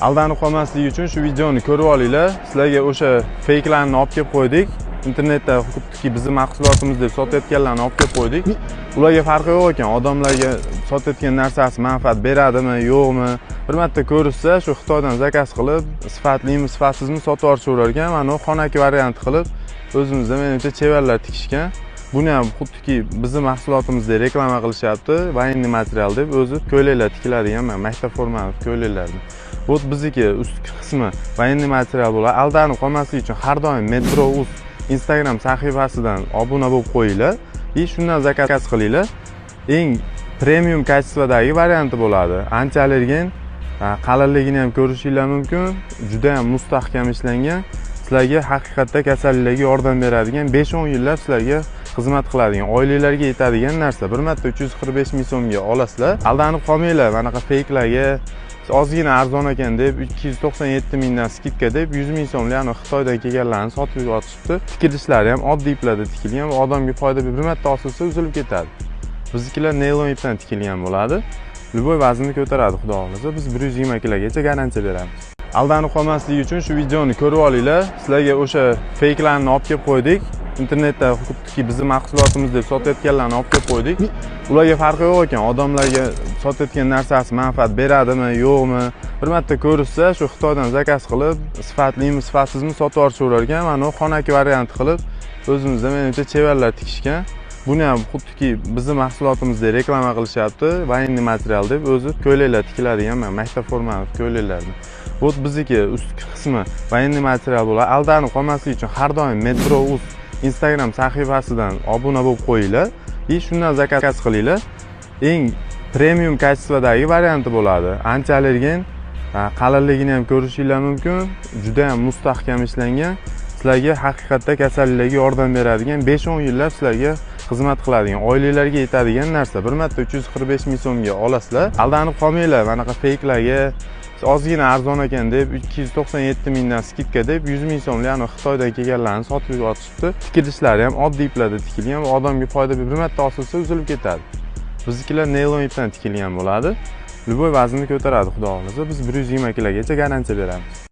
Aldanib qolmaslik uchun shu videoni ko'rib olinglar. Sizlarga o'sha fakelarni olib kelib qo'ydik. Internetda xuddiki bizning mahsulotimiz deb sotayotganlarni olib kelib qo'ydik. Ularga farqi yo'q ekan. Odamlarga sotayotgan narsasi manfaat beradimi, yo'qmi? Bir marta ko'rishsa, shu Xitoydan zakaz qilib, sifatlimi, sifatsizmi sotib yuborishaverar ekan. Mana bu xonaki variant qilib o'zimizda menimcha chevarlar tikishgan. Buni ham xuddiki bizning mahsulotimizda reklama qilishyapti. Военный material deb o'zi ko'ylaklar tikiladigan, maktab formali ko'ylaklarni. Bu bizniki ustki qismi военный material bo'ladi. Aldanib qolmaslik uchun har doim Metro.uz Instagram sahifasidan obuna bo'lib qo'yinglar. Shundan zakaz qilinglar. Eng premium kачестводagi varianti bo'ladi. Ancha allergen, qalinligini ham ko'rishinglar mumkin. Juda ham mustahkam ishlangan. Sizlarga haqiqatda kasalliklarga yordam beradigan 5-10 yillab sizlarga xizmat qiladigan, oilalarga yetadigan narsa. Bir marta 345 ming so'mga olasizlar. Aldanib qolmanglar, manaqa fakelarga ozgina arzon ekan deb 297 mingdan skidka deb 100 ming so'mlik ana Xitoydan kelganlarni sotib yotishibdi. Tikilishlari ham oddiy iplarda tikilgan va odamga foyda bir marta osilsa uzilib ketadi. Biznikilar naylon ipdan tikilgan bo'ladi. Любой vaznni ko'taradi, xudo xolasa. Biz 120 kilogacha garantiya beramiz. Aldanib qolmaslik uchun shu videoni ko'rib olinglar. Sizlarga o'sha fakelarni olib kelib qo'ydik. Internetda xuddiki bizning mahsulotimiz deb sotayotganlarni olib kelib qo'ydik. Ularga farqi yo'q ekan. Odamlarga sotayotgan narsasi manfaat beradimi, yo'qmi? Bir marta ko'rishsa, shu Xitoydan zakaz qilib, sifatlimi, sifatsizmi sotib yuborishaverar ekan. Mana bu xonaki variant qilib o'zimizda menimcha chevarlar tikishgan. Buni ham xuddiki bizning mahsulotimizda reklama qilishyapti. Военный material deb o'zi ko'ylaklar tikiladigan, maktab formali ko'ylaklarni. Bu bizniki ustki qismi военный material bo'ladi. Aldanib qolmaslik uchun har doim Metro.uz Instagram sahifasidan obuna bo'lib qo'yinglar. Shundan zakaz qilinglar. Eng premium kачестводagi varianti bo'ladi. Ancha allergen, qalinligini ham ko'rishinglar mumkin. Juda ham mustahkam ishlangan. Sizlarga haqiqatda kasalliklarga yordam beradigan 5-10 yillab sizlarga xizmat qiladigan, oilalarga yetadigan narsa. Bir marta 345 ming so'mga olasizlar. Aldanib qolmanglar, manaqa fakelarga ozgina arzon ekan deb 297 mingdan skidka deb 100 ming so'mlik ana Xitoydan kelganlarni sotib yotishibdi. Tikilishlari ham oddiy iplarda tikilgan va odamga foyda bir marta osilsa uzilib ketadi. Biznikilar naylon ipdan tikilgan bo'ladi. Любой vaznni ko'taradi, xudo xolasa. Biz 120 kilogacha garantiya beramiz.